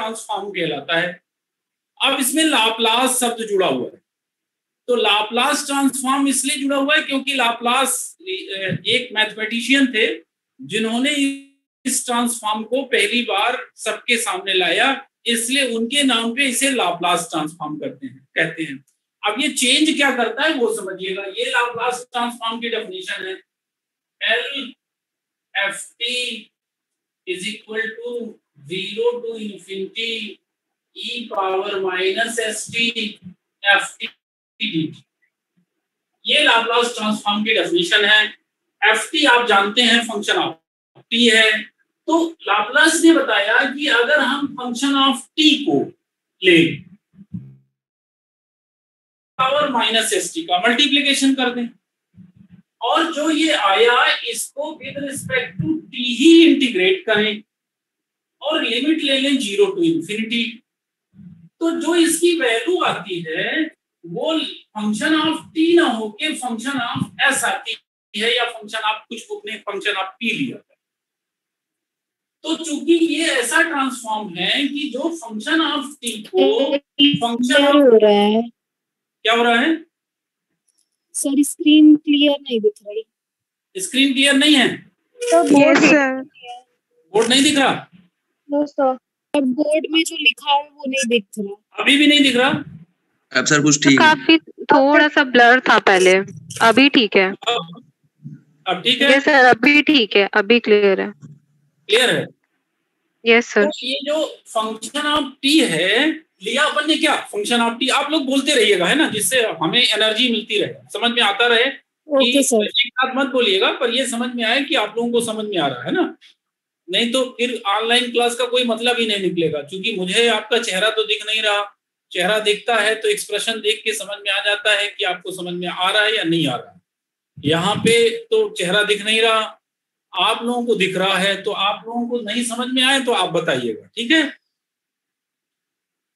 Transform कहलाता है। अब इसमें लाप्लास शब्द जुड़ा हुआ है, तो लाप्लास ट्रांसफॉर्म इसलिए जुड़ा हुआ है क्योंकि लाप्लास एक मैथमेटिशियन थे जिन्होंने इस ट्रांसफॉर्म को पहली बार सबके सामने लाया, इसलिए उनके नाम पे इसे लाप्लास ट्रांसफॉर्म कहते हैं। अब ये चेंज क्या करता है वो समझिएगा। ये लाप्लास ट्रांसफॉर्म की डेफिनेशन है, L F T is equal to 0 to infinity e power minus S T F T dt। ये लाप्लास ट्रांसफॉर्म की डेफिनेशन है। एफ टी आप जानते हैं फंक्शन ऑफ टी है, तो लाप्लास ने बताया कि अगर हम फंक्शन ऑफ टी को ले पावर माइनस एस टी का मल्टीप्लीकेशन कर दें और जो ये आया इसको विद रिस्पेक्ट टू टी ही इंटीग्रेट करें और लिमिट ले लें 0 to infinity, तो जो इसकी वैल्यू आती है वो फंक्शन ऑफ टी ना होके फंक्शन ऑफ एस आती है, या फंक्शन ऑफ कुछ बुक ने फंक्शन ऑफ पी लिया है। तो चूंकि ये ऐसा ट्रांसफॉर्म है कि जो फंक्शन ऑफ टी को फंक्शन हो रहा है। क्या हो रहा है सर? स्क्रीन क्लियर नहीं दिख रही। स्क्रीन क्लियर नहीं है तो बोर्ड नहीं दिख रहा। बोर्ड में जो लिखा है वो नहीं दिख रहा। अभी भी नहीं दिख रहा। अब सर कुछ ठीक है। काफी थोड़ा सा ब्लर था पहले, अभी ठीक है। अब ठीक है? यस सर, अभी ठीक है, अभी क्लियर है। क्लियर है? Yes sir. तो ये जो फंक्शन ऑफ टी है लिया अपन ने, क्या फंक्शन ऑफ टी, आप लोग बोलते रहिएगा है ना, जिससे हमें एनर्जी मिलती रहे, समझ में आता रहे। Okay sir. एक बात मत बोलिएगा पर ये समझ में आए कि आप लोगों को समझ में आ रहा है ना, नहीं तो फिर ऑनलाइन क्लास का कोई मतलब ही नहीं निकलेगा। क्योंकि मुझे आपका चेहरा तो दिख नहीं रहा, चेहरा दिखता है तो एक्सप्रेशन देख के समझ में आ जाता है कि आपको समझ में आ रहा है या नहीं आ रहा है। यहाँ पे तो चेहरा दिख नहीं रहा, आप लोगों को दिख रहा है, तो आप लोगों को नहीं समझ में आए तो आप बताइएगा, ठीक है।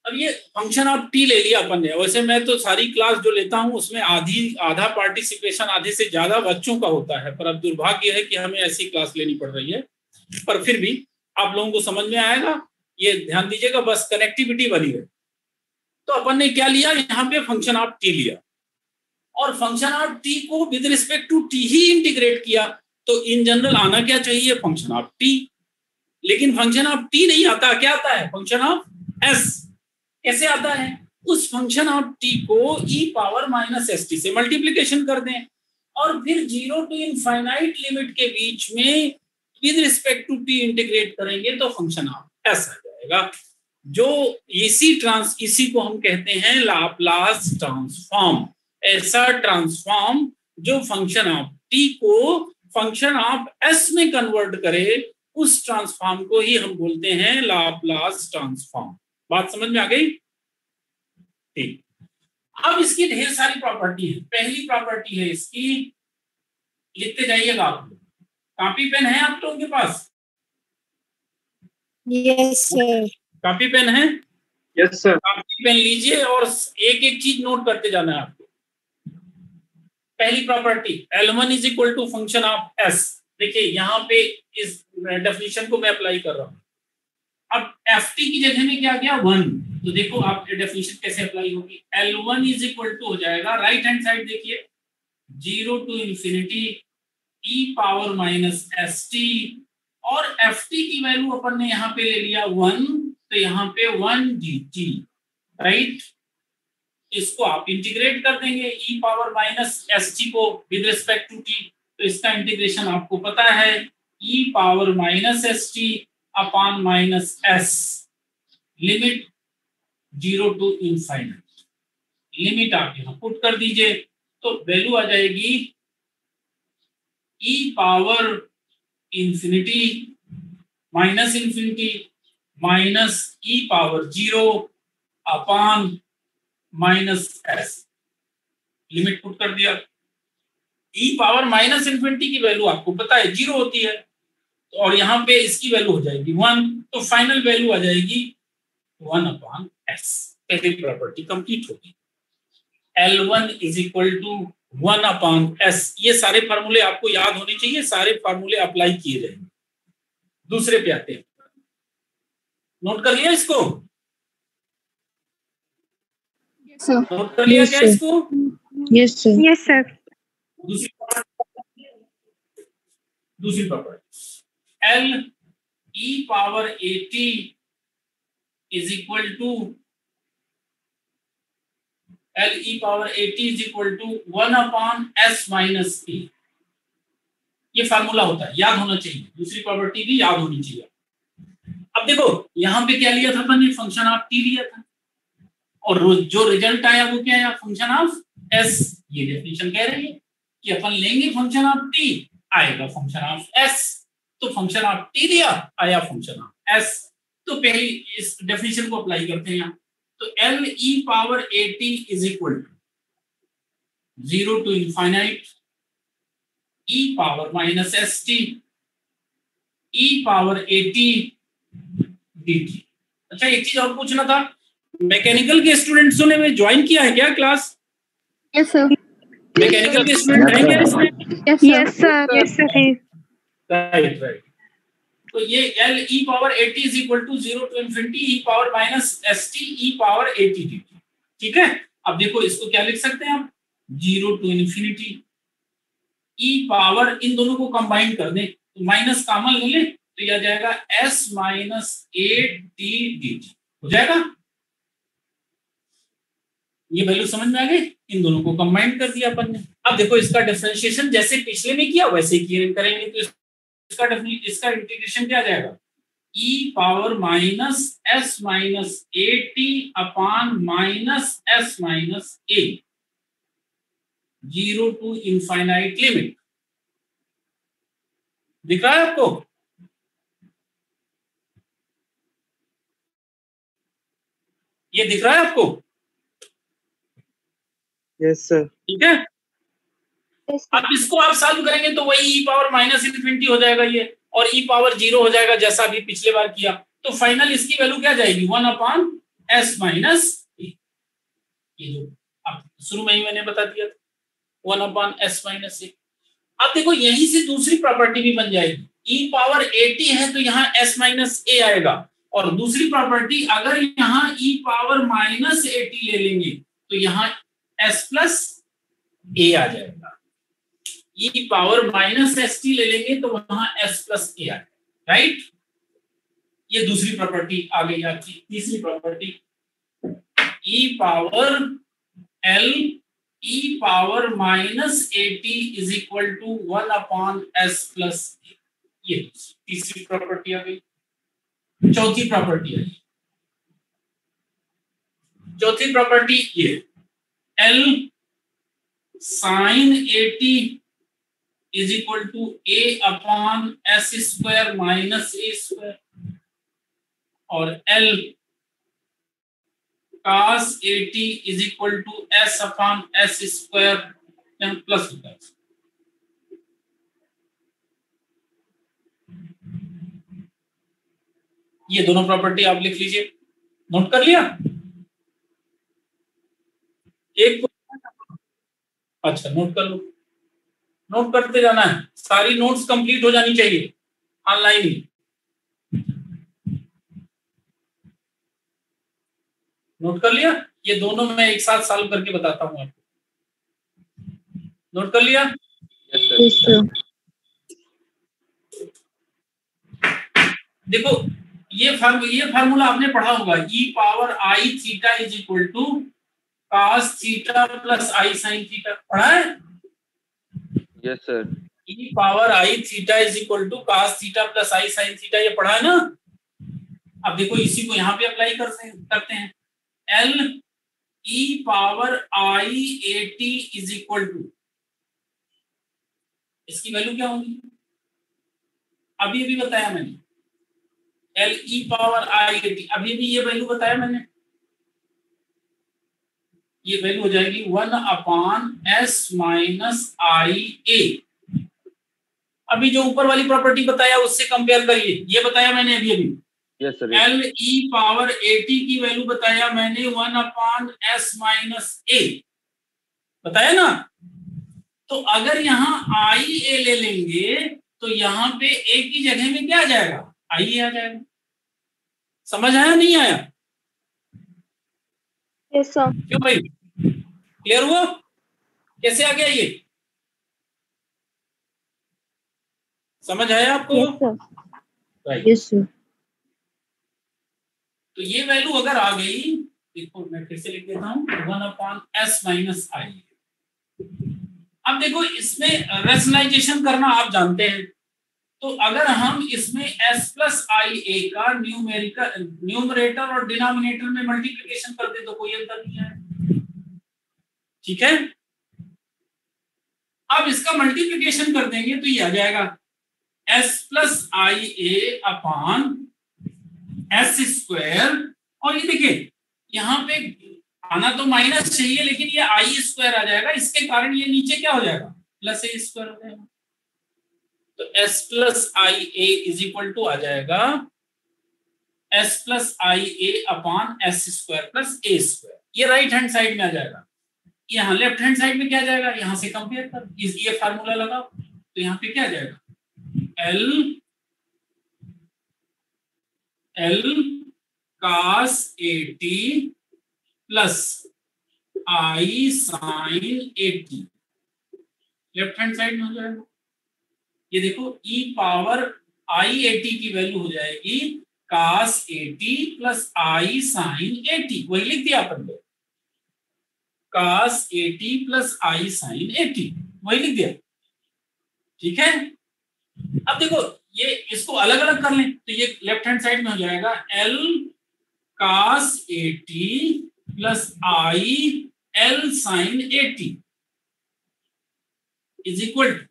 अब ये फंक्शन ऑफ टी ले लिया अपन ने। वैसे मैं तो सारी क्लास जो लेता हूँ उसमें आधा पार्टिसिपेशन आधे से ज्यादा बच्चों का होता है, पर अब दुर्भाग्य है कि हमें ऐसी क्लास लेनी पड़ रही है, पर फिर भी आप लोगों को समझ में आएगा, ये ध्यान दीजिएगा, बस कनेक्टिविटी बनी है। तो अपन ने क्या लिया, यहाँ पे फंक्शन ऑफ टी लिया और फंक्शन ऑफ टी को विद रिस्पेक्ट टू टी ही इंटीग्रेट किया। तो इन जनरल आना क्या चाहिए, फंक्शन ऑफ टी, लेकिन फंक्शन ऑफ टी नहीं आता, क्या आता है, फंक्शन ऑफ एस। कैसे आता है, उस फंक्शन ऑफ टी को ई पावर माइनस एस टी से मल्टीप्लीकेशन कर दें और फिर 0 to इनफाइनाइट लिमिट के बीच में with respect to T integrate करेंगे तो फंक्शन ऑफ एस आ जाएगा। जो इसी को हम कहते हैं लाप्लास ट्रांसफॉर्म। ऐसा ट्रांसफॉर्म जो फंक्शन ऑफ टी को फंक्शन ऑफ एस में कन्वर्ट करे, उस ट्रांसफॉर्म को ही हम बोलते हैं लाप्लास ट्रांसफॉर्म। बात समझ में आ गई? ठीक। अब इसकी ढेर सारी प्रॉपर्टी है। पहली प्रॉपर्टी है इसकी, लिखते जाइएगा आप लोग। कॉपी पेन है आप लोगों के पास? Yes sir. कॉपी पेन है? Yes sir. कॉपी पेन लीजिए और एक एक चीज नोट करते जाना है आपको। पहली property L1 is equal to function of S। देखिए यहाँ पे इस डेफिनेशन को मैं अप्लाई कर रहा हूँ। अब ft की जगह में क्या गया 1, तो देखो आप डेफिनेशन कैसे अप्लाई होगी। L1 इज इक्वल टू हो जाएगा, राइट हैंड साइड देखिए, 0 to infinity e power minus S T, और ft की वैल्यू अपन ने यहाँ पे ले लिया 1, तो यहाँ पे 1 dt, राइट। इसको आप इंटीग्रेट कर देंगे e power minus S T को विद रिस्पेक्ट टू t, तो इसका इंटीग्रेशन आपको पता है e power minus S T upon minus S, limit 0 to infinite. Limit आप यहाँ पुट कर दीजिए तो वैल्यू आ जाएगी e power infinity minus infinity minus e power 0 upon minus S. Limit put कर दिया। e पावर माइनस इंफिनिटी की वैल्यू आपको पता है 0 होती है, और यहाँ पे इसकी वैल्यू हो जाएगी 1, तो फाइनल वैल्यू आ जाएगी 1 अपॉन एस। पहली प्रॉपर्टी कंप्लीट होगी। L1 is equal to 1 upon S. ये सारे फार्मूले आपको याद होने चाहिए, सारे फार्मूले अप्लाई किए जाएंगे। दूसरे पे आते हैं। नोट कर लिया इसको? सर नोट कर लिया Yes, क्या sir. इसको? Yes sir yes sir. दूसरी property L E power 80 is equal to L E power 80 is equal to 1 upon S minus A. ये फार्मूला होता है, याद होना चाहिए। दूसरी प्रॉपर्टी भी याद होनी चाहिए। अब देखो यहां पे क्या लिया था अपन ने, फंक्शन ऑफ टी लिया था, और जो रिजल्ट आया वो क्या आया, फंक्शन ऑफ एस। ये डेफिनेशन कह रही है कि अपन लेंगे फंक्शन ऑफ टी, आएगा फंक्शन ऑफ एस। तो फंक्शन ऑफ टी लिया, आया फंक्शन ऑफ एस। तो पहले इस डेफिनेशन को अप्लाई करते हैं यहाँ। तो L E power 80 is equal to 0 to infinite E power minus S T E power 80 dt। अच्छा एक चीज और पूछना था, मैकेनिकल के स्टूडेंट्सों ने में ज्वाइन किया है क्या क्लास? यस सर मैकेनिकल के स्टूडेंट हैं क्या इसमें? Yes sir. Yes sir. Right right. तो ये L E power 80 is equal to 0 to infinity E power minus S T E power 80 dt। ठीक है, अब देखो इसको क्या लिख सकते हैं आप, 0 टू इनफिनिटी ई पावर, इन दोनों को कंबाइन कर दें तो माइनस कॉमन ले ले तो यह जाएगा S minus A T D T हो जाएगा। ये वैल्यू समझ में आ गई, इन दोनों को कंबाइन कर दिया अपन ने। अब देखो इसका डिफरेंशिएशन जैसे पिछले में किया वैसे ही करेंगे, तो इसका इंटीग्रेशन क्या आ जाएगा, E power minus S minus A T upon minus S minus A, 0 to infinite limit. दिख रहा है आपको? ये दिख रहा है आपको? Yes sir. ठीक है, अब इसको आप सॉल्व करेंगे तो वही ई पावर माइनस इनफिनिटी हो जाएगा ये, और ई पावर 0 हो जाएगा जैसा अभी पिछले बार किया। तो फाइनल इसकी वैल्यू क्या जाएगी, 1 अपॉन एस माइनस ए। ये जो अब शुरू में ही मैंने बता दिया था, 1 अपॉन एस माइनस ए। अब देखो यहीं से दूसरी प्रॉपर्टी भी बन जाएगी, ई पावर 80 है तो यहाँ एस माइनस ए आएगा, और दूसरी प्रॉपर्टी अगर यहाँ ई पावर माइनस 80 ले लेंगे तो यहाँ एस प्लस ए आ जाएगा। E power minus S T ले लेंगे तो वहां एस प्लस ए आएगा। राइट, ये दूसरी प्रॉपर्टी आ गई आपकी। तीसरी property E power L E power minus 80 is equal to 1 upon S plus A. ये तीसरी प्रॉपर्टी आ गई। चौथी प्रॉपर्टी आई, चौथी प्रॉपर्टी ये L sine 80 is equal to A upon S square minus A square, और L cos 80 is equal to S upon S square plus होता है। ये दोनों प्रॉपर्टी आप लिख लीजिए, नोट कर लिया? एक अच्छा नोट कर लो, नोट करते जाना है, सारी नोट्स कंप्लीट हो जानी चाहिए ऑनलाइन ही। नोट कर लिया? ये दोनों मैं एक साथ सॉल्व करके बताता हूं आपको। नोट कर लिया? यस सर देखो ये फार्मूला आपने पढ़ा होगा, E power I theta is equal to cos theta plus I sine theta, पढ़ा है? Yes sir. E power I theta is equal to cos theta plus I sine theta, ये पढ़ा है ना? अब देखो इसी को यहाँ पे अप्लाई करते हैं। L E power I 80 is equal to, इसकी वैल्यू क्या होगी, अभी भी बताया मैंने, एल ई पावर आई 80, अभी भी ये वैल्यू बताया मैंने, ये वैल्यू हो जाएगी 1 अपॉन एस माइनस आई ए। अभी जो ऊपर वाली प्रॉपर्टी बताया उससे कंपेयर करिए, ये बताया मैंने अभी अभी। Yes sir. L E power 80 की वैल्यू बताया मैंने 1 अपॉन एस माइनस ए, बताया ना? तो अगर यहाँ आई ए ले लेंगे तो यहाँ पे ए की जगह में क्या आ जाएगा, आई ए आ जाएगा। समझ आया नहीं आया? Yes sir. क्यों भाई, क्लियर हुआ? कैसे आ गया ये, समझ आया आपको? Yes sir. Right. Yes sir. तो ये वैल्यू अगर आ गई, देखो मैं फिर से लिख देता हूँ 1/s माइनस आई। अब देखो इसमें रेशनलाइजेशन करना आप जानते हैं, तो अगर हम इसमें s प्लस आई ए का न्यूमरेटर और डिनोमिनेटर में मल्टीप्लिकेशन कर दे तो कोई अंतर नहीं है, ठीक है। अब इसका मल्टीप्लिकेशन कर देंगे तो ये आ जाएगा s plus I A upon S square, और ये देखिए यहाँ पे आना तो माइनस चाहिए लेकिन ये आई स्क्वायर आ जाएगा, इसके कारण ये नीचे क्या हो जाएगा, प्लस ए स्क्वायर हो जाएगा। तो s plus I A is equal to आ जाएगा s plus I A upon S square plus A square, ये राइट हैंड साइड में आ जाएगा। यहाँ लेफ्ट हैंड साइड में क्या जाएगा, यहाँ से कंपेयर कर, ये फार्मूला लगाओ तो यहाँ पे क्या जाएगा, L cos 80 plus I sin 80, left hand side में हो जाएगा। ये देखो e पावर I 80 की वैल्यू हो जाएगी cos 80 प्लस I sin 80, वही लिख दिया अपन ने, cos 80 प्लस I sin 80, वही लिख दिया, ठीक है। अब देखो ये इसको अलग अलग कर लें तो ये लेफ्ट हैंड साइड में हो जाएगा L cos 80 plus I L sin 80 is equal,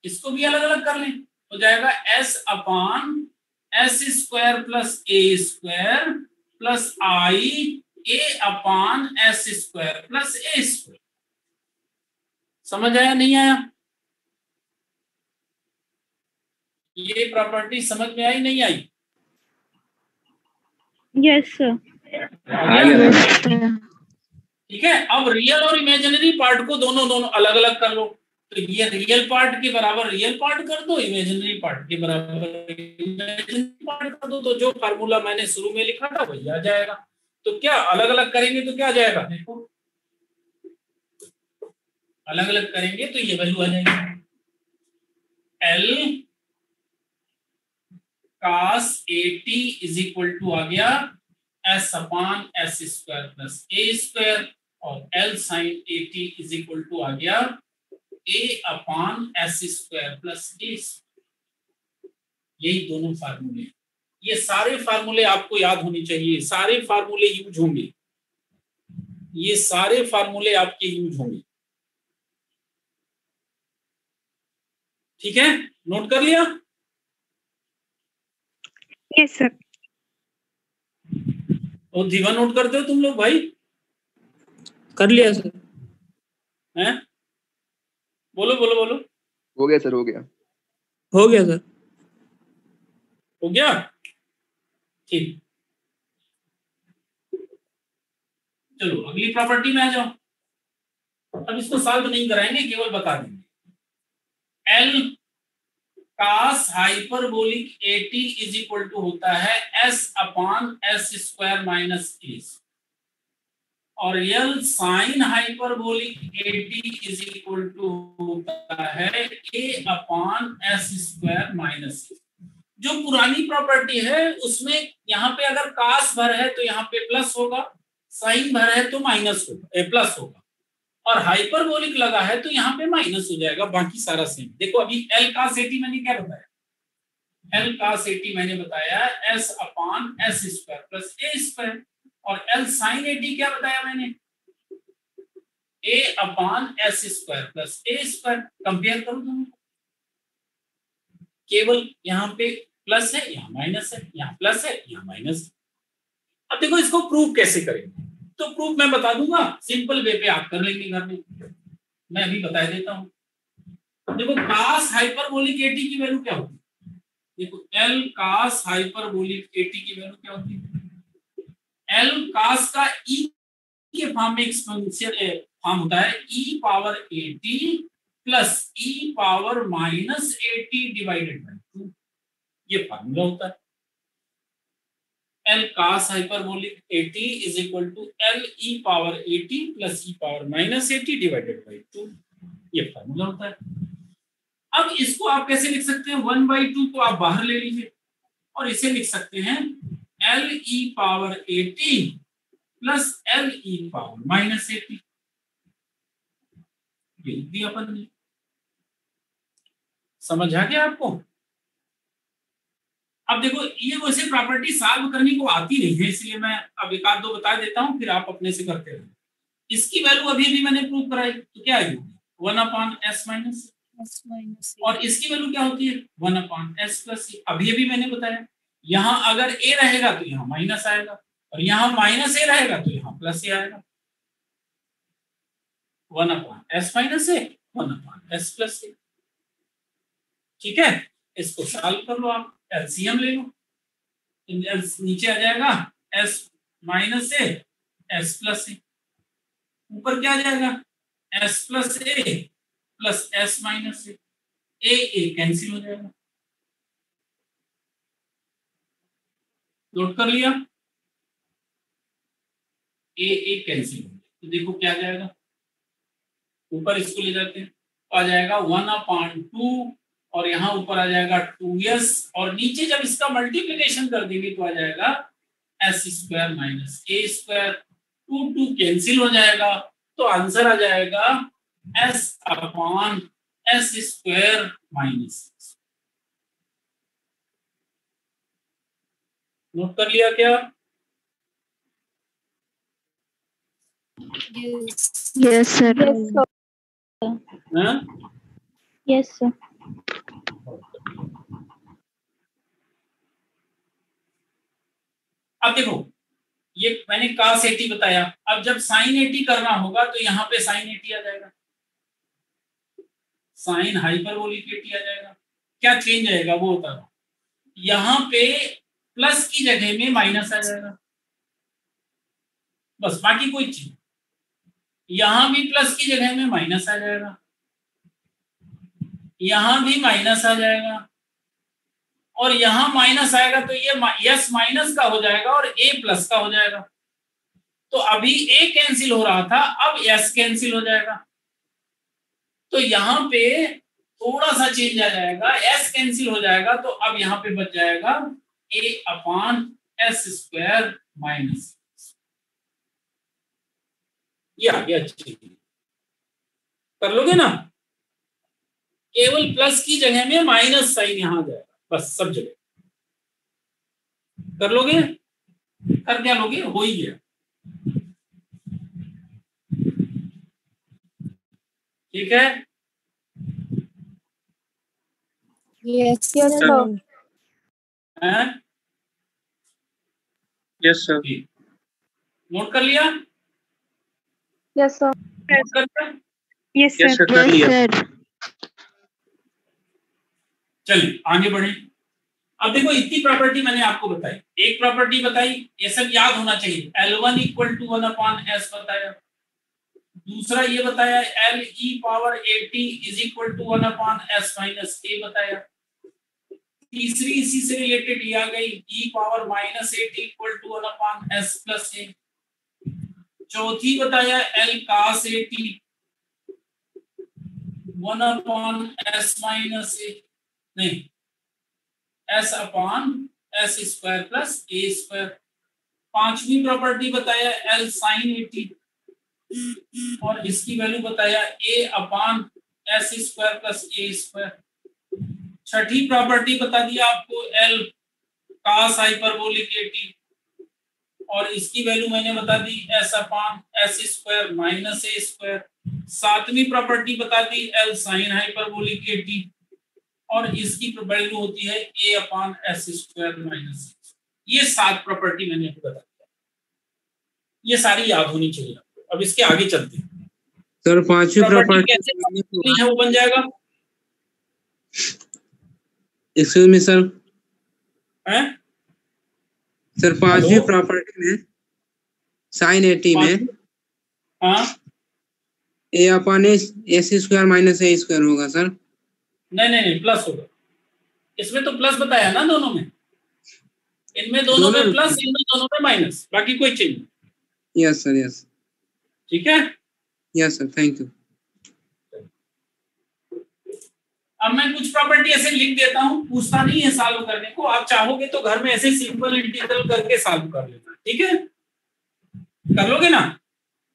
इसको भी अलग अलग कर लें हो जाएगा S upon S square plus A square plus I A upon S square plus A square. समझ आया नहीं आया? ये प्रॉपर्टी समझ में आई नहीं आई? Yes sir. ठीक है। अब रियल और इमेजिनरी पार्ट को दोनों अलग अलग कर लो, तो ये रियल पार्ट के बराबर रियल पार्ट कर दो, इमेजिनरी पार्ट के बराबर इमेजिनरी पार्ट कर दो, तो जो फार्मूला मैंने शुरू में लिखा था वही आ जाएगा। तो क्या अलग अलग करेंगे तो क्या आ जाएगा, देखो अलग अलग करेंगे तो ये वैल्यू आ जाएगी L cos 80 is equal to आ गया S upon S square plus A square, और L sin 80 is equal to आ गया A upon S square plus A. यही दोनों फार्मूले, ये सारे फार्मूले आपको याद होने चाहिए, सारे फार्मूले यूज होंगे, ये सारे फार्मूले आपके यूज होंगे, ठीक है। नोट कर लिया? Yes sir. और धीमा नोट करते हो तुम लोग भाई? कर लिया सर। हैं? बोलो बोलो बोलो। हो गया सर, हो गया। हो गया सर। हो गया, ठीक। चलो अगली प्रॉपर्टी में आ जाओ। अब इसको सॉल्व नहीं कराएंगे, केवल बता देंगे। L cos hyperbolic 80 is equal to होता है S upon S square minus A, और L sine hyperbolic 80 is equal to होता है A upon S square minus A. जो पुरानी प्रॉपर्टी है उसमें यहाँ पे अगर कास भर है तो यहाँ पे प्लस होगा, साइन भर है तो माइनस होगा, प्लस होगा, और हाइपरबोलिक लगा है तो यहाँ पे माइनस हो जाएगा, बाकी सारा सेम। देखो अभी L cos 80 मैंने क्या बताया, L cos 80 मैंने बताया S upon S square plus A square, और L sin 80 क्या बताया मैंने, A upon S square plus A square. Compare करो दोनों, केवल यहाँ पे प्लस है, यहाँ माइनस है, यहाँ प्लस है, यहाँ माइनस है। अब देखो इसको प्रूव कैसे करेंगे, तो प्रूफ मैं बता दूंगा, सिंपल वे पे आप कर लेंगे घर में, मैं अभी बता देता हूं। देखो cos हाइपरबोलिक 80 की वैल्यू क्या होती है, देखो L cos हाइपरबोलिक 80 की वैल्यू क्या होती है, L cos का e के फॉर्म में एक्सपोनेंशियल फॉर्म होता है e power 80 plus e power minus 80 divided by 2। ये फार्मूला होता है। L cos hyperbolic AT is equal to L e power AT plus e power minus AT divided by 2, ये formula होता है। अब इसको आप कैसे लिख सकते हैं, 1/2 को आप बाहर ले लीजिए और इसे लिख सकते हैं L e power AT plus L e power minus AT, ये लिख दिया अपन ने। समझ आ गया आपको? अब देखो ये वैसे प्रॉपर्टी सॉल्व करने को आती नहीं है, इसलिए मैं अब एक आध दो बता देता हूं, फिर आप अपने से करते रहो। इसकी वैल्यू अभी भी मैंने प्रूव कराई, तो क्या आएगी 1/s माइनस, और इसकी वैल्यू क्या होती है 1/s प्लस। अभी भी मैंने बताया यहाँ अगर a रहेगा तो यहाँ माइनस आएगा, और यहाँ माइनस a रहेगा तो यहाँ प्लस a आएगा। 1/s minus a 1/s plus a। ठीक है, इसको सॉल्व कर लो आप, एलसीएम ले लो, नीचे आ जाएगा s minus a s plus a, ऊपर क्या आ जाएगा s plus a plus s minus a cancel हो जाएगा। नोट कर लिया, a कैंसिल हो गया, तो देखो क्या आ जाएगा, ऊपर इसको ले जाते हैं तो आ जाएगा 1/2 और यहाँ ऊपर आ जाएगा 2s, और नीचे जब इसका मल्टीप्लिकेशन कर देंगे तो आ जाएगा s square minus a square, 2 cancel हो जाएगा, तो आंसर आ जाएगा s/s स्क्वायर माइनस। नोट कर लिया क्या? Yes sir. Yes sir. अब देखो ये मैंने cos 80 बताया, अब जब sin 80 करना होगा तो यहाँ पे sin 80 आ जाएगा, sin हाइपरबोलिक 80 आ जाएगा। क्या चेंज आएगा वो बता रहा हूं, यहाँ पे प्लस की जगह में माइनस आ जाएगा, बस, बाकी कोई चीज। यहाँ भी प्लस की जगह में माइनस आ जाएगा, यहाँ भी माइनस आ जाएगा, और यहाँ माइनस आएगा तो ये s माइनस का हो जाएगा और a प्लस का हो जाएगा। तो अभी a कैंसिल हो रहा था, अब s कैंसिल हो जाएगा, तो यहाँ पे थोड़ा सा चेंज आ जाएगा, s कैंसिल हो जाएगा, तो अब यहाँ पे बच जाएगा a/s स्क्वायर माइनस, ये आ गया। कर लोगे ना, केवल प्लस की जगह में माइनस साइन यहाँ आ जाएगा, बस सब जगह कर लोगे, कर क्या लोगे, हो ही गया। ठीक है, yes sir. Yes sir. Note कर लिया? Yes sir. नोट कर लिया? Yes yes sir. सर, कर लिया। चलिए आगे बढ़े। अब देखो इतनी प्रॉपर्टी मैंने आपको बताई, एक प्रॉपर्टी बताई, ये सब याद होना चाहिए। L1 इक्वल टू 1/s बताया, दूसरा ये बताया L e power 80 is equal to 1/s minus a बताया, तीसरी इसी से रिलेटेड ये आ गई e power minus 80 equal to 1/s plus a, चौथी बताया L cos 80 1/s minus a, नहीं s/s square plus a square, पांचवी प्रॉपर्टी बताया L sin 80 और इसकी वैल्यू बताया a/s square plus a square, Chhathi property बता दिया आपको L cos हाइपरबोलिक 80 और इसकी वैल्यू मैंने बता दी s/s square minus a square, सातवीं प्रॉपर्टी बता दी L sin हाइपरबोलिक 80 और इसकी वैल्यू होती है a/s स्क्वायर माइनस। ये 7 प्रॉपर्टी मैंने आपको बता दिया, ये सारी याद होनी चाहिए आपको। अब इसके आगे चलते हैं सर। पांचवी प्रॉपर्टी कैसे है वो बन जाएगा, एक्सक्यूज मी सर। हैं सर पांचवी प्रॉपर्टी में sin 80 में हाँ a/s square minus a square होगा सर। नहीं प्लस होगा, इसमें तो प्लस बताया ना दोनों में, इनमें दोनों में प्लस, इनमें दोनों में माइनस, बाकी कोई चीज नहीं। Yes sir, yes. ठीक है, यस सर, थैंक यू। अब मैं कुछ प्रॉपर्टी ऐसे लिख देता हूँ, पूछता नहीं है सॉल्व करने को, आप चाहोगे तो घर में ऐसे सिंपल इंटीग्रल करके सॉल्व कर लेना। ठीक है, कर लोगे ना?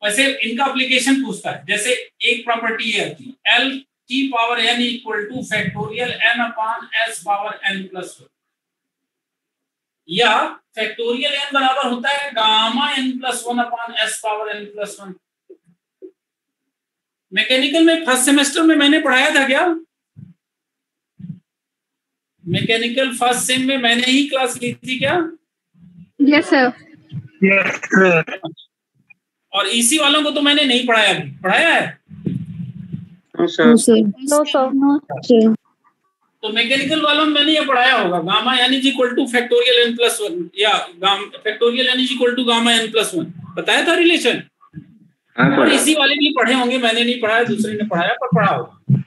वैसे इनका एप्लीकेशन पूछता है, जैसे एक प्रॉपर्टी ये आती है L T power N equal to factorial N upon S power N plus 1, या फैक्टोरियल एन बराबर होता है gamma N plus 1 upon S power N plus 1। Mechanical में फर्स्ट सेमेस्टर में मैंने पढ़ाया था क्या? मैकेनिकल फर्स्ट सेम में मैंने ही क्लास ली थी क्या? Yes sir. Yes sir. और इसी वालों को तो मैंने नहीं पढ़ाया, अभी पढ़ाया है? No sir. No sir. तो मैकेनिकल वालों में मैंने ये पढ़ाया होगा, gamma N is equal to factorial N plus 1, या factorial N is equal to gamma N plus 1, बताया था रिलेशन? और इसी वाले भी पढ़े होंगे, मैंने नहीं पढ़ाया, दूसरे ने पढ़ाया, पर पढ़ा होगा।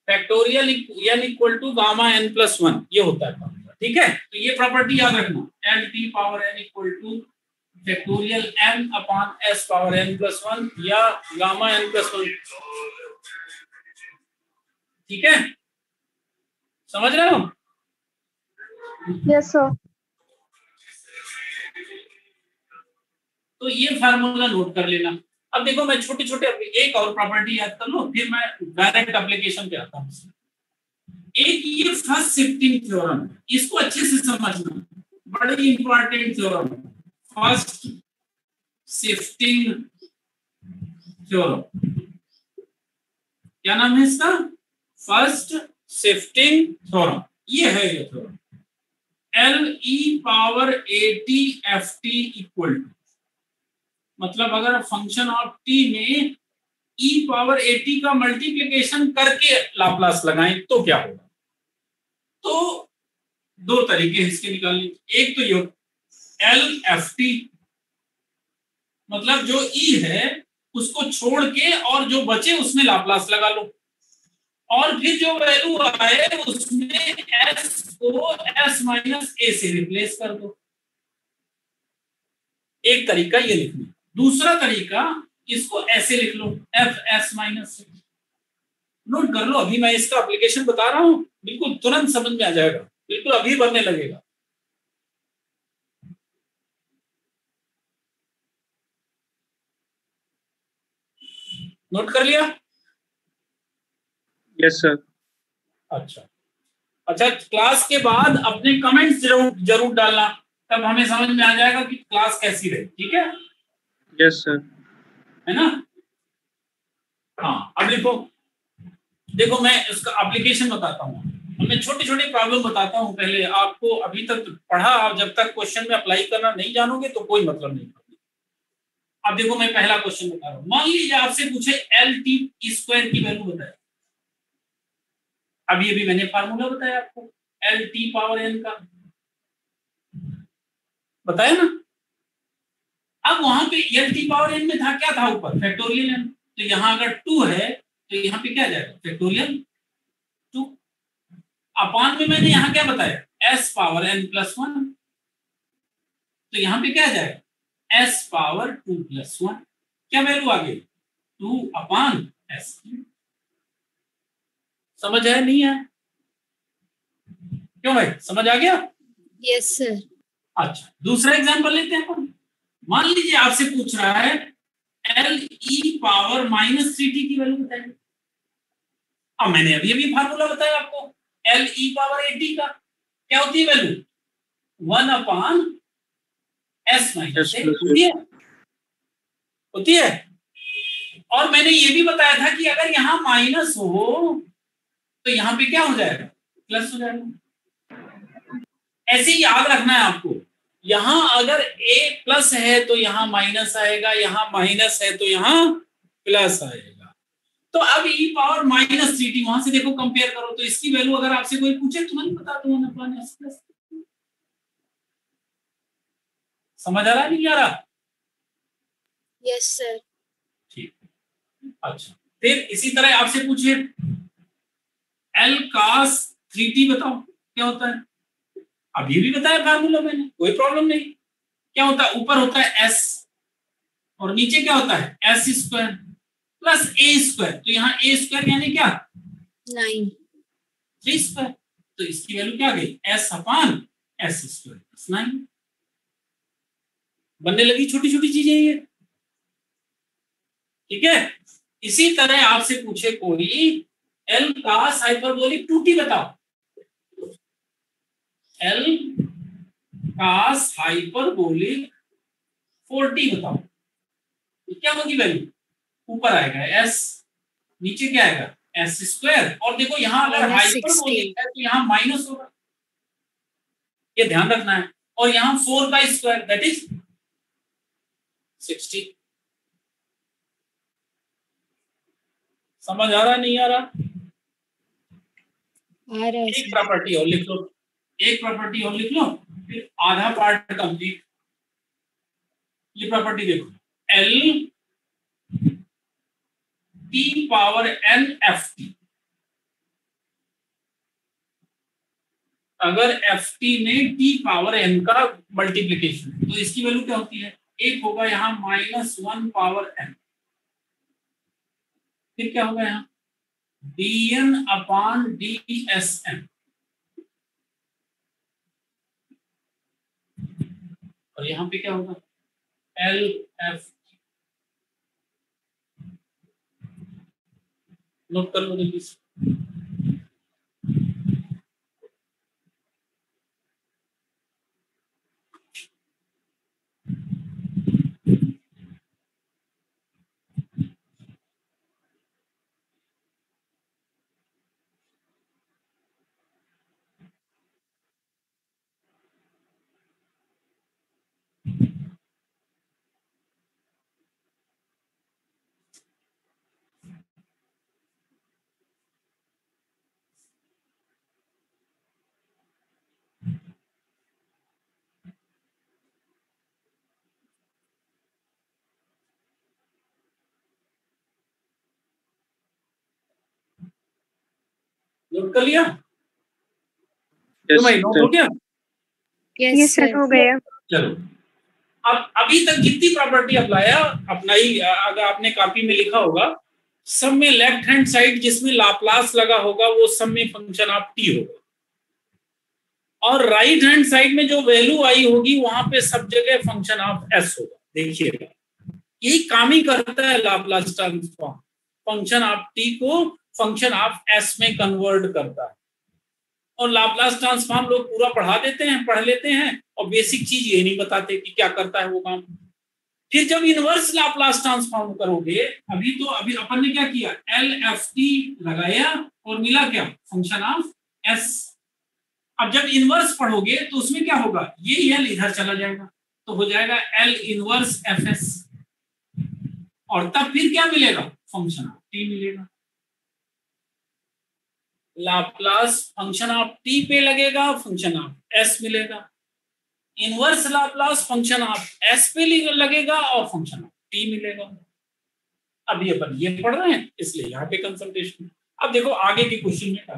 Factorial N equal to gamma N plus 1 ये होता है। ठीक है, तो ये प्रॉपर्टी याद रखना, L T power N equal to factorial N upon S power N plus 1 या गामा एन प्लस 1। ठीक है, समझ रहे हो? Yes sir. तो ये फार्मूला नोट कर लेना। अब देखो मैं छोटे छोटे एक और प्रॉपर्टी याद कर लो, फिर मैं डायरेक्ट एप्लीकेशन पे आता हूँ। एक ये फर्स्ट शिफ्टिंग थ्योरम, इसको अच्छे से समझना, बड़ी important theorem, first shifting theorem. क्या नाम है इसका? First shifting theorem. ये है ये theorem, L E power A T F T equal to, मतलब अगर फंक्शन ऑफ टी में e पावर ए टी का मल्टीप्लिकेशन करके लाप्लास लगाएं तो क्या होगा? तो दो तरीके हैं इसके निकालने के। एक तो ये एल एफ टी, मतलब जो e है उसको छोड़ के और जो बचे उसमें लाप्लास लगा लो, और फिर जो वैल्यू आए उसमें s को s माइनस a से रिप्लेस कर दो। एक तरीका ये लिखना। दूसरा तरीका इसको ऐसे लिख लो, एफ एस माइनस। नोट कर लो, अभी मैं इसका एप्लीकेशन बता रहा हूं, बिल्कुल तुरंत समझ में आ जाएगा, बिल्कुल अभी बनने लगेगा। नोट कर लिया? Yes sir. अच्छा अच्छा, क्लास के बाद अपने कमेंट्स जरूर डालना, तब हमें समझ में आ जाएगा कि क्लास कैसी रही। ठीक है? Yes sir. है ना? हाँ, अब देखो मैं इसका एप्लीकेशन बताता हूँ, मैं छोटी छोटी प्रॉब्लम बताता हूँ पहले आपको। अभी तक पढ़ा, आप जब तक क्वेश्चन में अप्लाई करना नहीं जानोगे तो कोई मतलब नहीं। अब देखो मैं पहला क्वेश्चन बता रहा हूँ। मान लीजिए आपसे पूछे एल टी स्क्वायर की वैल्यू बताए, अभी अभी मैंने फार्मूला बताया आपको एल टी पावर एन का, बताया ना? अब वहां पे एल टी पावर एन में था, क्या था ऊपर? Factorial N. तो यहाँ अगर 2 है तो यहाँ पे क्या जाएगा? फैक्टोरियल 2 अपान में मैंने यहाँ क्या बताया? एस पावर एन प्लस 1, तो यहाँ पे क्या जाएगा? S power 2 plus 1। क्या वैल्यू आ गई? 2 अपान एस। समझ आया नहीं है? क्यों भाई, समझ आ गया? Yes sir. अच्छा, दूसरा एग्जांपल लेते हैं अपन। मान लीजिए आपसे पूछ रहा है L E power minus 3t की वैल्यू बताइए। अब मैंने अभी अभी फार्मूला बताया आपको एल ई पावर 80 का, क्या होती है वैल्यू? 1 अपान एस माइनस होती है। और मैंने ये भी बताया था कि अगर यहाँ माइनस हो तो यहाँ पे क्या हो जाएगा? प्लस हो जाएगा। ऐसे ही याद रखना है आपको, यहाँ अगर a प्लस है तो यहाँ माइनस आएगा, यहाँ माइनस है तो यहाँ प्लस आएगा। तो अब e पावर माइनस 3t, वहां से देखो कंपेयर करो, तो इसकी वैल्यू अगर आपसे कोई पूछे तो मैं बता दूं 1 अपॉन s प्लस। समझ आ रहा नहीं आ रहा? Yes sir. ठीक, अच्छा। फिर इसी तरह आपसे पूछे एल cos 3t बताओ क्या होता है। अभी भी बताया फार्मूला मैंने, कोई प्रॉब्लम नहीं। क्या होता है, ऊपर होता है s और नीचे क्या होता है s square plus a square. तो यहाँ a स्क्वायर यानी क्या 9। 3 स्क्वायर, तो इसकी वैल्यू क्या गई s upon s square plus 9। बनने लगी छोटी छोटी चीजें ये, ठीक है। इसी तरह आपसे पूछे कोई L cos हाइपरबोलिक 2t बताओ, L cos हाइपरबोलिक 4t बताओ, तो क्या होगी वैल्यू, ऊपर आएगा s, नीचे क्या आएगा s स्क्वायर, और देखो यहां अगर हाइपरबोलिक है तो यहां माइनस होगा, ये ध्यान रखना है। और यहां 4 का स्क्वायर दैट इज 60। समझ आ रहा नहीं आ रहा? आ रहा है एक सर। प्रॉपर्टी और लिख लो, एक प्रॉपर्टी और लिख लो, फिर आधा पार्ट कंप्लीट। ये प्रॉपर्टी देखो, L t power n ft, अगर ft में t पावर n का मल्टीप्लीकेशन तो इसकी वैल्यू क्या होती है, एक होगा यहाँ -1 पावर n, फिर क्या होगा यहाँ dn अपॉन dsn, और यहाँ पे क्या होगा LF। नोट कर लो जल्दी से। नोट कर लिया? Yes, भाई नोट sir. हो गया? ये सर हो गया। चलो, अब अभी तक जितनी प्रॉपर्टी अप्लाई अपना ही, अगर आपने कॉपी में लिखा होगा, सब में लेफ्ट हैंड साइड जिसमें लाप्लास लगा होगा वो सब में फंक्शन ऑफ टी होगा, और राइट हैंड साइड में जो वैल्यू आई होगी वहां पे सब जगह फंक्शन ऑफ एस होगा। देखिएगा, यही काम ही करता है Laplace transform, function of T को फंक्शन ऑफ एस में कन्वर्ट करता है। और लाप्लास ट्रांसफॉर्म लोग पूरा पढ़ा देते हैं, पढ़ लेते हैं, और बेसिक चीज ये नहीं बताते कि क्या करता है वो काम। फिर जब इनवर्स लाप्लास ट्रांसफॉर्म करोगे, अभी अपन ने क्या किया, LFT लगाया और मिला क्या फंक्शन ऑफ S। अब जब इनवर्स पढ़ोगे तो उसमें क्या होगा, ये L इधर चला जाएगा तो हो जाएगा L इनवर्स FS, और तब फिर क्या मिलेगा, फंक्शन ऑफ T मिलेगा। लाप्लास फंक्शन ऑफ टी पे लगेगा, फंक्शन ऑफ एस मिलेगा। Inverse Laplace function of S पे लगेगा और फंक्शन ऑफ टी मिलेगा। अभी अपन ये पढ़ रहे हैं इसलिए यहाँ पे कंसल्टेशन। अब देखो आगे के क्वेश्चन में क्या,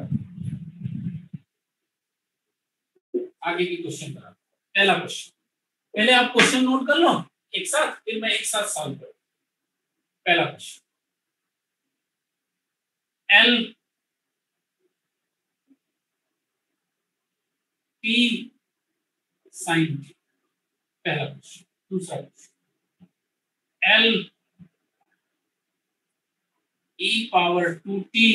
आगे की क्वेश्चन करा। पहला क्वेश्चन, पहले आप क्वेश्चन नोट कर लो एक साथ, फिर मैं एक साथ सॉल्व करूँ। पहला question, L P sin t, पहला क्वेश्चन। दूसरा question, L e power 2t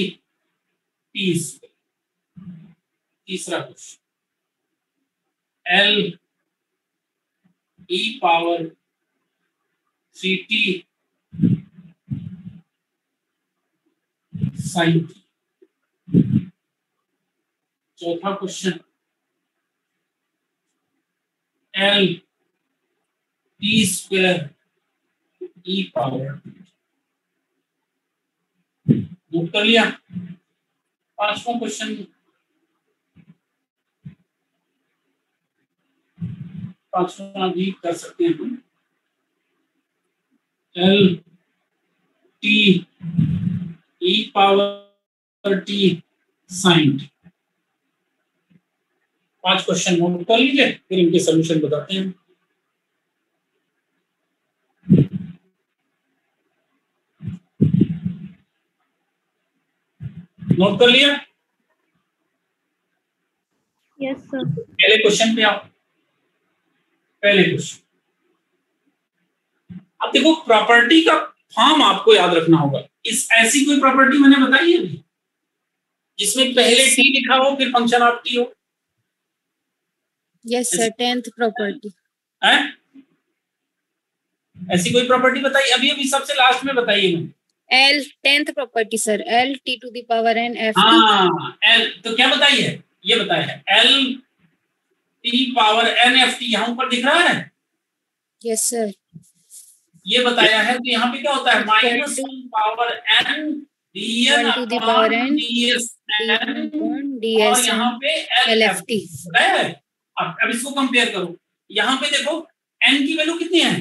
t square. तीसरा question, L e power 3t sin t। चौथा question, L t square e power. Note कर लिया? पांचवा क्वेश्चन, पांचवा भी कर सकते हैं हम, L t e power t sin t। 5 question note कर लीजिए, फिर इनके सोल्यूशन बताते हैं। नोट कर लिया? Yes sir. पहले क्वेश्चन पे आओ। पहले क्वेश्चन, अब देखो प्रॉपर्टी का फॉर्म आपको याद रखना होगा। इस ऐसी कोई प्रॉपर्टी मैंने बताई है अभी जिसमें पहले टी लिखा हो फिर फंक्शन ऑफ टी हो? Yes sir, 10th property. है ऐसी कोई प्रॉपर्टी बताई? अभी अभी सबसे लास्ट में बताइए मैंने। L 10th प्रॉपर्टी सर, L t to the power n f t। हाँ एल, तो क्या बताई है? ये बताया है L T power N F T, यहाँ ऊपर दिख रहा है। Yes sir. ये बताया है, तो यहाँ पे क्या होता है? Minus power N D N 1 to the power n D S N, d और s यहाँ n पे एल एफ टी बताया है। अब इसको कंपेयर करो। यहाँ पे देखो एन की वैल्यू कितनी है?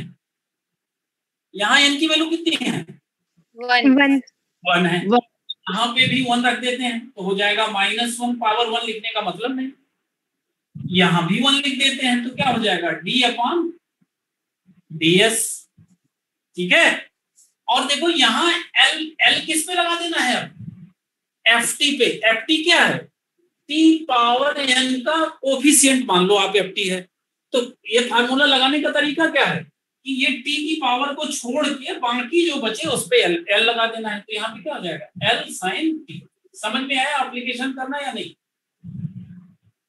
यहाँ एन की वैल्यू कितनी है? 1 1 है। यहाँ पे भी 1 रख देते हैं तो हो जाएगा -1 पावर 1। लिखने का मतलब नहीं, यहाँ भी 1 लिख देते हैं तो क्या हो जाएगा? D upon D S. ठीक है, और देखो यहाँ एल, एल किस पे लगा देना है? अब एफ टी पे। एफ टी क्या है? टी पावर एन का कोफिशिएंट मान लो आप एफ टी है। तो ये फार्मूला लगाने का तरीका क्या है कि ये टी की पावर को छोड़ के बाकी जो बचे उस पे एल, एल लगा देना है। तो यहाँ पे क्या हो जाएगा? L sine T. समझ में आया एप्लीकेशन करना या नहीं?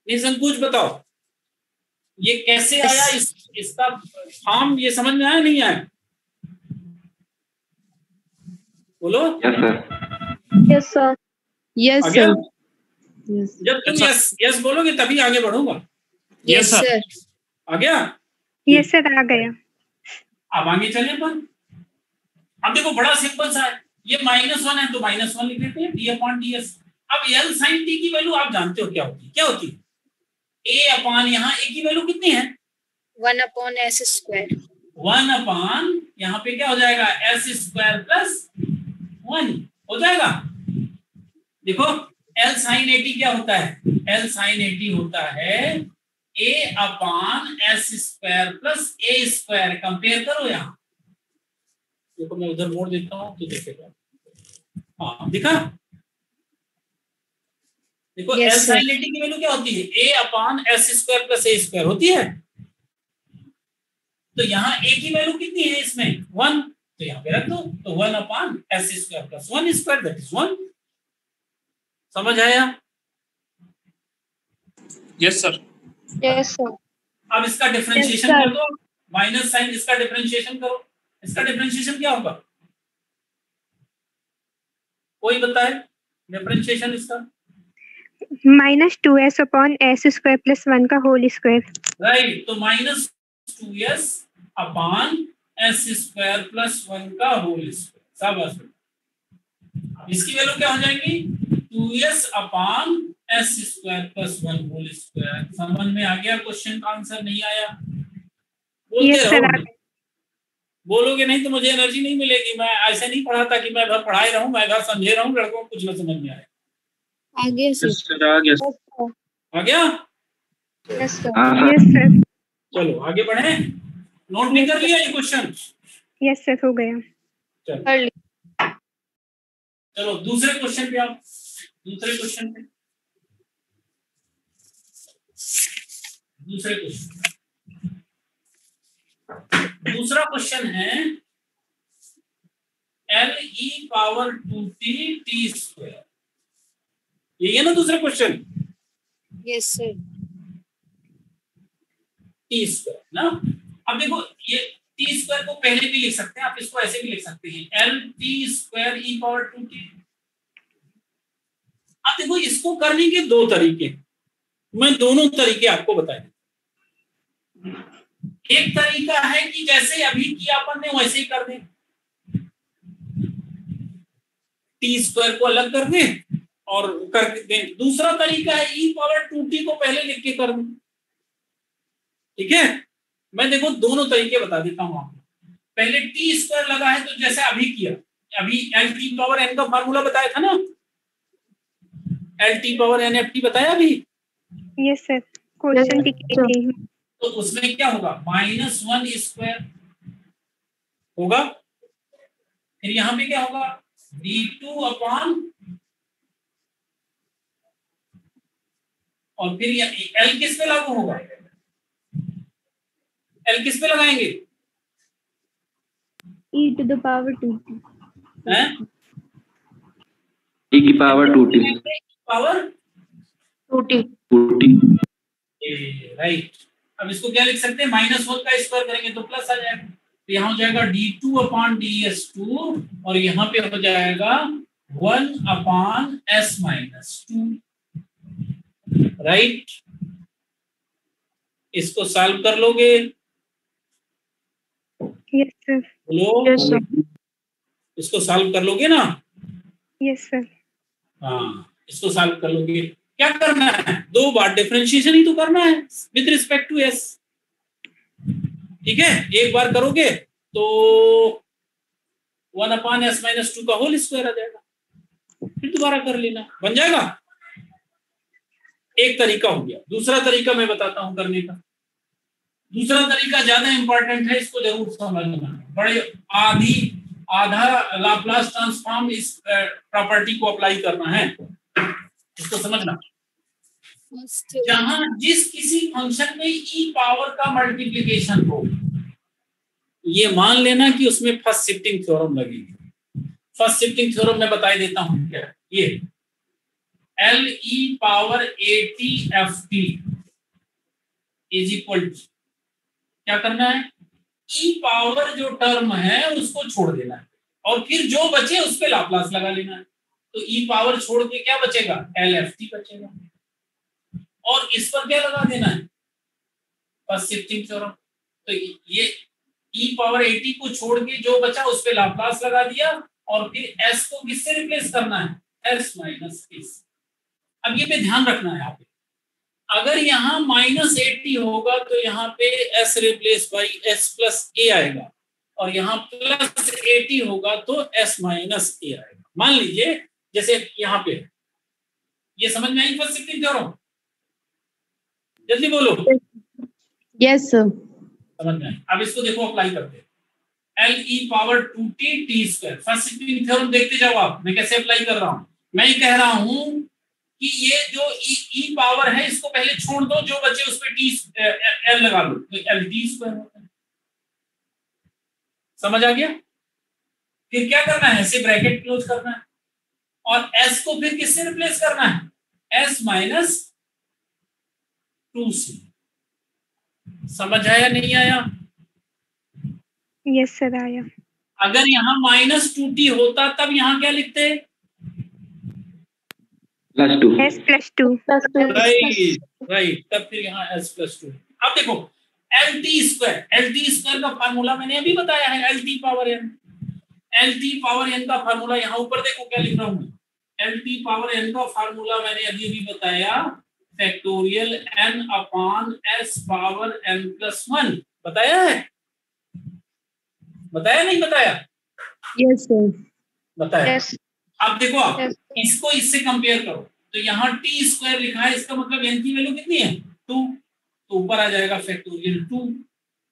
निसंकोच बताओ ये कैसे आया, इसका फॉर्म ये समझ में आया नहीं आया? बोलो। Yes sir. यस आ गया? सर। जब तुम यस यस बोलोगे तभी आगे बढ़ूंगा। Yes sir. आ गया? यस सर, आ गया। अब आगे चले अपन। अब देखो बड़ा सिंपल सा है, ये -1 है तो -1 लिख देते हैं डी अपॉन डी एस। अब एल साइन टी की वैल्यू आप जानते हो क्या होती है? क्या होती है? ए अपॉन, यहाँ ए की वैल्यू कितनी है? 1 upon s square। 1 अपॉन यहाँ पे क्या हो जाएगा? एस स्क्वायर प्लस 1 हो जाएगा। देखो एल साइन 80 क्या होता है? एल साइन 80 होता है ए upon S square plus A square. Compare करो यहाँ, देखो मैं उधर मोड़ देता हूँ तो देखेगा। हाँ दिखा? देखो Yes, एल sir. साइन 80 की वैल्यू क्या होती है? ए upon S square plus A square होती है। तो यहाँ ए की वैल्यू कितनी है इसमें? 1, तो यहाँ पे रख दो। तो 1 upon S square plus 1 square that is 1। समझ आया? Yes sir. Yes sir. अब इसका डिफरेंशिएशन Yes, sir. कर दो। माइनस साइन, इसका डिफरेंशिएशन करो। इसका डिफरेंशिएशन क्या होगा? कोई बताए डिफरेंशिएशन इसका? -2s upon s square plus 1 का होल स्क्वायर। राइट, तो -2s upon S square plus 1 का होल स्क्वायर। सब इसकी वैल्यू क्या हो जाएगी? 2s upon S square plus 1 whole square. समझ में आ गया? क्वेश्चन का आंसर नहीं आया? बोलते Yes, sir, रहो। बोलोगे नहीं तो मुझे एनर्जी नहीं मिलेगी। मैं ऐसे नहीं पढ़ाता कि मैं घर पढ़ाई रहूं, मैं घर समझे रहूं, लड़कों को कुछ ना समझ में आए। आगे सर। यस सर, आ गया। आ गया? Yes sir. Yes sir. चलो आगे बढ़े। नोट भी कर लिया ये क्वेश्चन? यस सर, हो गया। चलो कर ली। चलो दूसरे क्वेश्चन पे आओ। दूसरे क्वेश्चन पे, दूसरे क्वेश्चन, दूसरा क्वेश्चन है L E power 2t T square. यही है ना दूसरा question? Yes sir. T square ना। अब देखो ये टी स्क्वायर को पहले भी लिख सकते हैं, आप इसको ऐसे भी लिख सकते हैं एल टी स्क्वायर ई पावर 2t। अब देखो इसको करने के 2 तरीके, मैं दोनों तरीके आपको बताए। एक तरीका है कि जैसे अभी किया अपन ने वैसे ही कर दें, टी स्क्वायर को अलग कर दें और कर दें। दूसरा तरीका है ई पावर 2t को पहले लिख के कर दें। ठीक है, मैं देखो दोनों तरीके बता देता हूं आपको। पहले टी स्क्वायर लगा है तो जैसे अभी किया, अभी एल टी पावर एन का फार्मूला बताया था ना, L T power N F T बताया अभी। Yes sir. क्वेश्चन टिकी थी। तो उसमें क्या होगा, -1 स्क्वायर होगा, फिर यहाँ पे क्या होगा, d2 अपॉन, और फिर L किस पे लागू होगा, L किस पे लगाएंगे, e to the power 2t हैं, e की power 2t power 2t 2t। Right. अब इसको क्या लिख सकते हैं, -1 का स्क्वायर करेंगे तो प्लस आ जाएगा, तो यहाँ हो जाएगा d2 अपॉन ds2, और यहाँ पे हो जाएगा 1 अपॉन s-2, राइट। इसको सॉल्व कर लोगे, यस सर। बोलो, यस सर इसको सॉल्व कर लोगे ना, यस सर। हाँ इसको सॉल्व कर लोगे। क्या करना है, 2 बार डिफरेंशिएशन ही तो करना है विद रिस्पेक्ट टू s, ठीक है। एक बार करोगे तो 1 अपॉन s-2 का होल स्क्वायर आ जाएगा, फिर दोबारा कर लेना, बन जाएगा। एक तरीका हो गया। दूसरा तरीका मैं बताता हूं करने का। दूसरा तरीका ज्यादा इंपॉर्टेंट है, इसको जरूर समझना। बड़े आधा लाप्लास ट्रांसफॉर्म इस प्रॉपर्टी को अप्लाई करना है, इसको समझना। जहां जिस किसी फंक्शन में e पावर का मल्टीप्लिकेशन हो, ये मान लेना कि उसमें फर्स्ट शिफ्टिंग थ्योरम लगेगी। फर्स्ट शिफ्टिंग थ्योरम मैं बता देता हूं क्या, ये L e power at ft is equal to, क्या करना है, e पावर जो टर्म है उसको छोड़ देना है, और फिर जो बचे उस पे लाप्लास लगा लेना है। तो e पावर छोड़ के क्या बचेगा, LFT बचेगा, और इस पर क्या लगा देना है, फर्स्ट शिफ्टिंग थ्योरम। तो ये e पावर at को छोड़ के जो बचा उस पे लाप्लास लगा दिया, और फिर s को किससे रिप्लेस करना है, s माइनस s। अब ये पे ध्यान रखना है, यहाँ पे अगर यहाँ -80 होगा तो यहाँ पे s replace by s plus a आएगा, और यहाँ +80 होगा तो s माइनस a आएगा। मान लीजिए जैसे यहाँ पे, ये समझ में आई फर्स्ट शिफ्टिंग थ्योरम, जल्दी बोलो। Yes sir. समझ में आई। अब इसको देखो अप्लाई करते हैं, L e power 2t t square. First shifting theorem देखते जाओ आप, मैं कैसे अप्लाई कर रहा हूँ। मैं ये कह रहा हूँ कि ये जो e पावर है इसको पहले छोड़ दो, जो बचे उस पे t l लगा लो, तो l t स्क्वायर होता है। समझ आ गया। फिर क्या करना है, इसे ब्रैकेट क्लोज करना है, और s को फिर किससे रिप्लेस करना है, s माइनस 2c। समझ आया नहीं आया? यस सर आया। अगर यहाँ -2t होता तब यहाँ क्या लिखते, +2 s प्लस 2। राइट, तब फिर यहाँ s+2। अब देखो LT स्क्वायर का फार्मूला मैंने अभी बताया है, LT पावर n का फार्मूला यहाँ ऊपर देखो क्या लिख रहा हूँ, LT पावर n का फार्मूला मैंने अभी बताया, factorial n upon s power n+1 बताया है, बताया नहीं बताया? Yes sir. बताया। यस अब देखो आप Yes. इसको इससे कंपेयर करो, तो यहाँ t स्क्वायर लिखा है, इसका मतलब n की वैल्यू कितनी है, 2, तो ऊपर आ जाएगा फैक्टोरियल 2,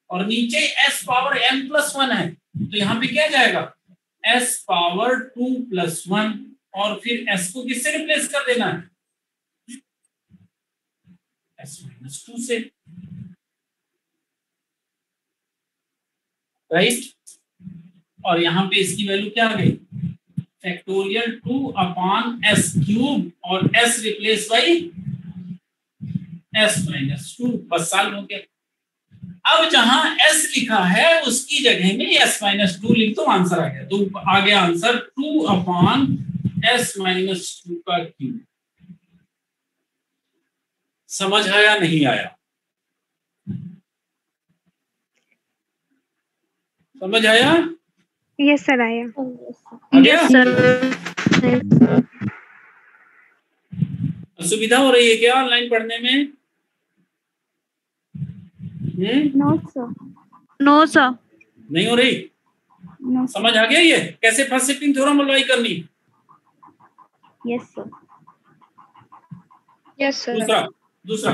और नीचे s पावर n+1 है, तो यहाँ पे क्या जाएगा, s पावर 2+1, और फिर s को किससे रिप्लेस कर देना है, s-2 से, राइट। और यहाँ पे इसकी वैल्यू क्या आ गई, फैक्टोरियल 2 अपॉन s क्यूब, और s रिप्लेस बाई s-2, बस सॉल्व हो गया। अब जहां s लिखा है उसकी जगह में s-2 लिख दो, आंसर आ गया। तो आ गया आंसर 2 अपॉन s-2 का क्यूब। समझ आया नहीं आया? समझ आया? यस सर आया। आ गया? असुविधा हो रही है क्या ऑनलाइन पढ़ने में? No sir. नो सर नहीं हो रही? नो। समझ आ गया ये कैसे फर्स्ट शिफ्टिंग थ्योरम अप्लाई करनी? Yes sir. यस सर दूसरा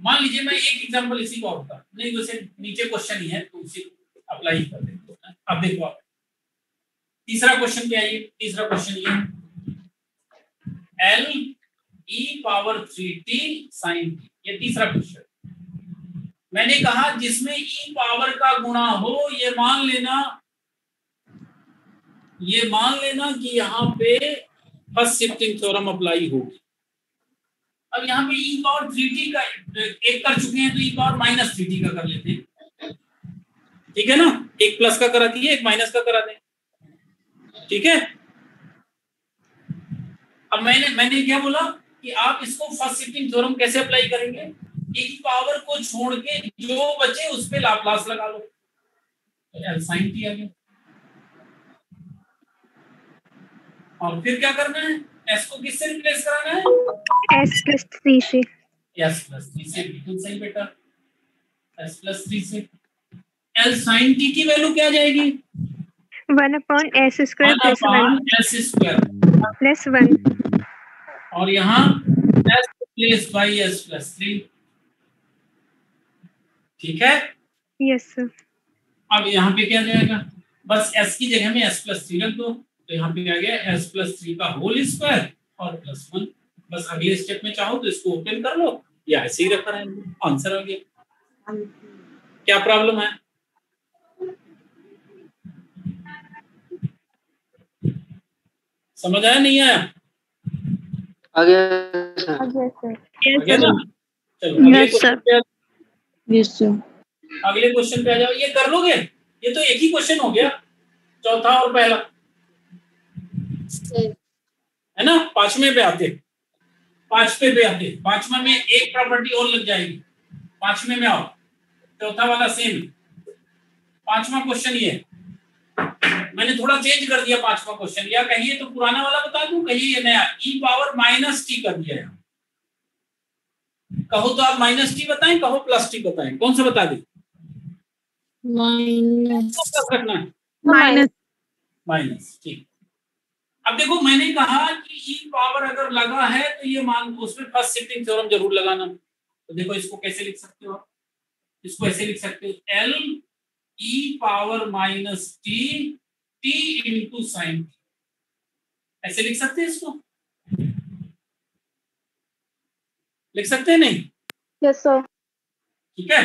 मान लीजिए मैं एक एग्जांपल इसी का होता नहीं, वैसे नीचे क्वेश्चन ही है तो उसी अप्लाई कर देते हैं। अब देखो आप तीसरा क्वेश्चन क्या है, तीसरा क्वेश्चन ये L e power 3t sin t, ये तीसरा क्वेश्चन। मैंने कहा जिसमें e पावर का गुणा हो, ये मान लेना कि यहाँ पे फर्स्ट शिफ्टिंग थ्योरम अप्लाई होगी। अब यहाँ पे e पावर 3t का एक कर चुके हैं तो e पावर माइनस 3t का कर लेते हैं, ठीक है ना। एक प्लस का करा दिए, एक माइनस का करा दें, ठीक है। अब मैंने क्या बोला कि आप इसको फर्स्ट शिफ्टिंग थ्योरम कैसे अप्लाई करेंगे, e पावर को छोड़ के जो बचे उस पे लाप्लास लगा लो, तो L sin t आ गया। और फिर क्या करना है, s को किससे रिप्लेस कराना है, S plus 3 से। s plus 3 से, बिल्कुल सही बेटा, s plus 3 से। L sin t की वैल्यू क्या आ जाएगी, 1/s square plus 1 s square plus 1। और यहाँ s replace by s plus 3, ठीक है। Yes sir. अब यहाँ पे क्या जाएगा, बस s की जगह में s plus 3 रख दो, तो यहाँ पे आ गया s plus 3 का होल स्क्वायर और प्लस 1। बस अगले स्टेप में चाहो तो इसको ओपन कर लो या ऐसे ही रखा रहेंगे, आंसर आ गया। क्या प्रॉब्लम है, समझ आया नहीं आया, आ गया सर। आ गया ना। चलो अगले क्वेश्चन पे आ जाओ। ये कर लोगे, ये तो एक ही क्वेश्चन हो गया, चौथा और पहला है ना। पांचवें पे आते, पांचवें में एक प्रॉपर्टी और लग जाएगी। पांचवें में आओ, चौथा वाला सेम, पांचवा क्वेश्चन ये मैंने थोड़ा चेंज कर दिया पांचवा क्वेश्चन, या कहिए तो पुराना वाला बता दूं, कहिए ये नया e पावर माइनस टी कर दिया है। कहो तो आप माइनस टी बताएं, कहो प्लस टी बताएं, कौन सा बता दें, माइनस, ठीक। अब देखो मैंने कहा कि e पावर अगर लगा है तो ये मान उसमें फर्स्ट शिफ्टिंग थ्योरम जरूर लगाना। तो देखो इसको कैसे लिख सकते हो, इसको ऐसे लिख सकते हो L e power minus T t into sine, ऐसे लिख सकते हैं इसको, लिख सकते हैं नहीं, यस सर। ठीक है।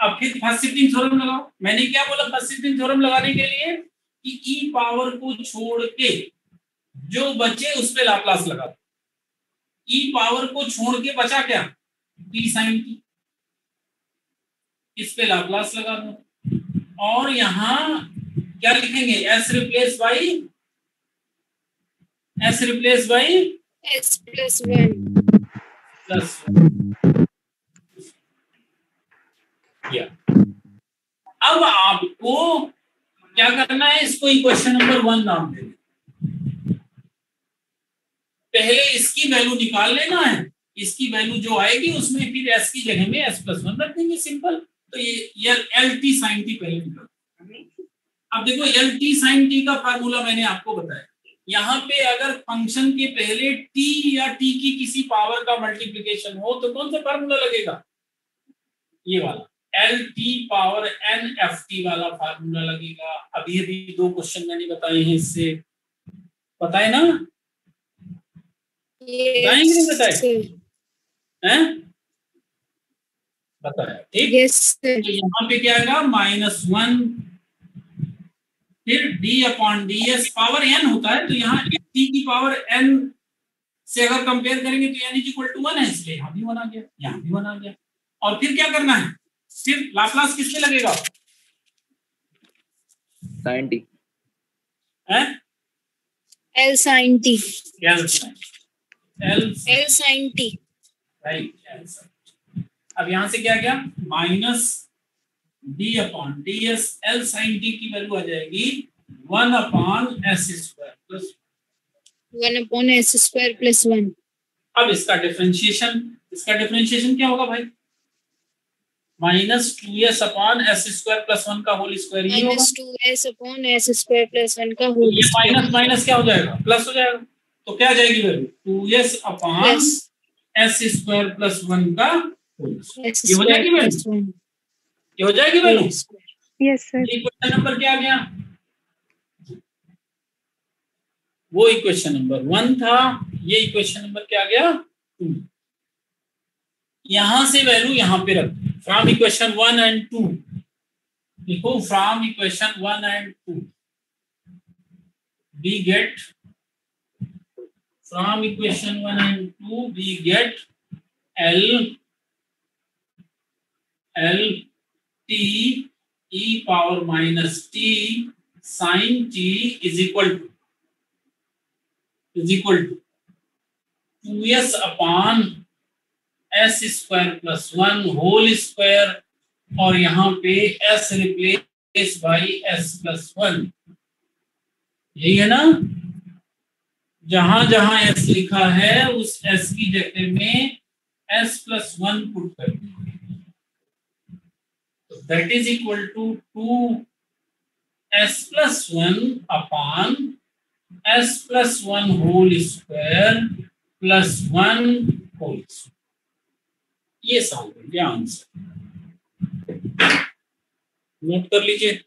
अब फिर फर्स्ट शिफ्टिंग थ्योरम लगाओ। मैंने क्या बोला फर्स्ट शिफ्टिंग थ्योरम लगाने के लिए कि e पावर को छोड़ के जो बचे उस पे लाप्लास लगा दो। e पावर को छोड़ के बचा क्या, t sin t, इस पे लाप्लास लगा दो। और यहाँ क्या लिखेंगे, s replace by S plus 1 plus किया। अब आपको क्या करना है, इसको इक्वेशन नंबर 1 नाम देना। पहले इसकी वैल्यू निकाल लेना है, इसकी वैल्यू जो आएगी उसमें फिर s की जगह में s plus 1 रख देंगे, सिंपल। तो ये L t sin t पहले निकाल। अब देखो L t sin t का फार्मूला मैंने आपको बताया। यहाँ पे अगर फंक्शन के पहले t या t की किसी पावर का मल्टीप्लिकेशन हो तो कौन सा फार्मूला लगेगा, ये वाला L t power n f t वाला फार्मूला लगेगा। अभी अभी 2 क्वेश्चन मैंने बताए हैं, इससे बताए ना, बताएंगे नहीं बताए हैं, बताया, ठीक। Yes sir. तो यहाँ पे क्या आएगा, -1 फिर d upon D S, power n होता है तो यहाँ t की पावर n से अगर कंपेयर करेंगे तो n इक्वल टू 1 है, इसलिए यहाँ भी 1 आ गया, यहाँ भी 1 आ गया। और फिर क्या करना है, फिर लाप्लास किससे लगेगा, sin t हैं, L sin t। L sin t। Right. अब यहाँ से क्या गया, minus d upon D S, L sin t की वैल्यू आ जाएगी 1/s square plus 1/s square plus 1। अब इसका डिफरेंशिएशन क्या होगा भाई, -2s upon s square plus 1 का होल स्क्वायर ही होगा। -2s upon s square plus 1 का होल ये माइनस माइनस क्या हो जाएगा, प्लस हो जाएगा। तो क्या आ जाएगी value, 2s upon s square plus 1 का ये हो जाएगी वैल्यू, ये हो जाएगी वैल्यू। Yes sir. ये क्वेश्चन नंबर क्या आ गया? वो इक्वेशन नंबर 1 था, ये इक्वेशन नंबर क्या आ गया? 2। यहां से वैल्यू यहां पे रख, फ्रॉम इक्वेशन 1 एंड 2 लिखो, from equation 1 and 2 we get, from equation 1 and 2 we get L t e power minus t sin t is equal to 2s upon s square plus 1 whole square, और यहाँ पे s replace by s plus 1। यही है ना? जहां जहां s लिखा है उस s की जगह में s plus 1 पुट कर दीजिए, तो that is equal to 2s plus 1 upon s plus 1 whole square plus 1 whole square. ये सॉल्व कर दिया आंसर, नोट कर लीजिए।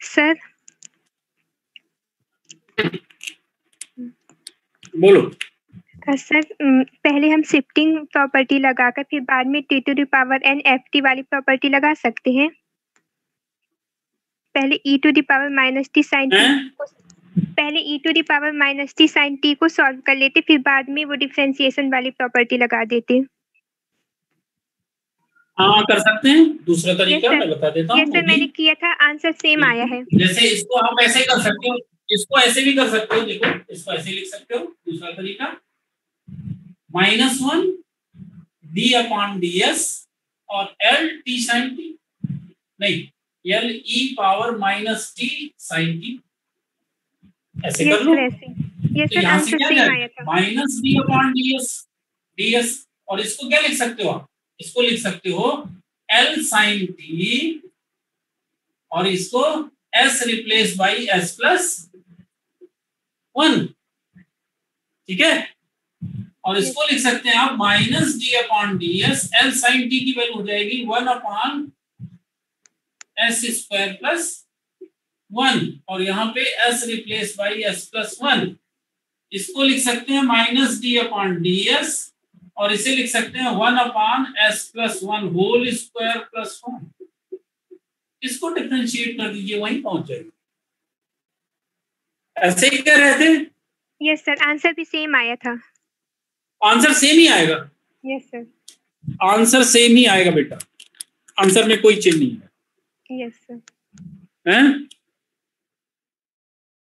सर बोलो। सर पहले हम शिफ्टिंग प्रॉपर्टी लगाकर फिर बाद में t to the power n ft वाली प्रॉपर्टी लगा सकते हैं। पहले e to the power minus t sin t पहले e to the power minus t sin t को सॉल्व कर लेते, फिर बाद में वो डिफरेंशिएशन वाली प्रॉपर्टी लगा देते। हाँ कर सकते हैं, दूसरा तरीका मैं बता देता हूँ। यस सर, मैंने किया था, आंसर सेम आया है। जैसे इसको आप ऐसे कर सकते हो, इसको ऐसे भी कर सकते हो, देखो इसको ऐसे लिख सकते हो, दूसरा तरीका -1 d अपॉन ds और l t sin t, नहीं l e power minus t sin t, ऐसे कर लो। यस सर, आंसर सेम आया था। माइनस d अपॉन ds, और इसको क्या लिख सकते हो आप? इसको लिख सकते हो L sin t, और इसको S replace by S plus 1, ठीक है? और इसको लिख सकते हैं आप minus d upon ds, L sin t की वैल्यू हो जाएगी 1 अपॉन S स्क्वायर प्लस 1, और यहाँ पे S replace by S plus 1। इसको लिख सकते हैं माइनस d अपॉन ds, और इसे लिख सकते हैं 1 upon s plus 1 whole square plus 1। इसको डिफरेंशिएट कर दीजिए, वहीं पहुंच जाएगी। ऐसे ही कर रहे थे। यस सर, आंसर भी सेम आया था। आंसर सेम ही आएगा। यस सर, आंसर सेम ही आएगा बेटा, आंसर में कोई चेंज नहीं है। Yes sir. हैं?